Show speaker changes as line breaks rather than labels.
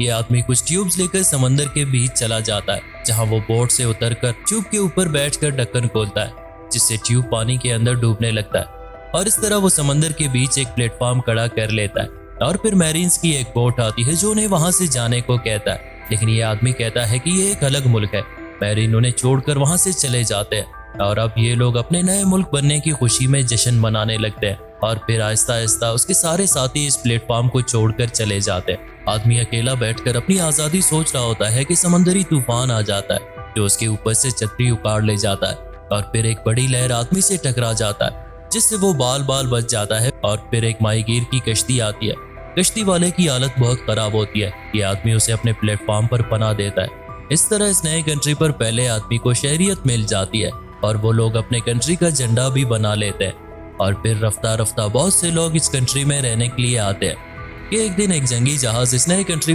ये आदमी कुछ ट्यूब्स लेकर समंदर के बीच चला जाता है, जहाँ वो बोट से उतरकर ट्यूब के ऊपर बैठकर ढक्कन खोलता है, जिससे ट्यूब पानी के अंदर डूबने लगता है। और इस तरह वो समंदर के बीच एक प्लेटफॉर्म खड़ा कर लेता है। और फिर मैरीन्स की एक बोट आती है जो उन्हें वहां से जाने को कहता है, लेकिन ये आदमी कहता है कि ये एक अलग मुल्क है। मैरीन उन्हें छोड़कर वहां से चले जाते हैं और अब ये लोग अपने नए मुल्क बनने की खुशी में जश्न मनाने लगते हैं। और फिर आहिस्ता आहिस्ता उसके सारे साथी इस प्लेटफॉर्म को छोड़कर चले जाते हैं। आदमी अकेला बैठकर अपनी आज़ादी सोच रहा होता है कि समंदरी तूफान आ जाता है जो उसके ऊपर से छतरी उखाड़ ले जाता है। और फिर एक बड़ी लहर आदमी से टकरा जाता है, जिससे वो बाल बाल बच जाता है। और फिर एक माहीगीर की कश्ती आती है। कश्ती वाले की हालत बहुत खराब होती है। ये आदमी उसे अपने प्लेटफॉर्म पर पनाह देता है। इस तरह इस नए कंट्री पर पहले आदमी को शहरियत मिल जाती है और वो लोग अपने कंट्री का झंडा भी बना लेते हैं। और फिर रफ्ता रफ्ता बहुत से लोग इस कंट्री में रहने के लिए आते हैं कि एक दिन एक जंगी जहाज इस नए कंट्री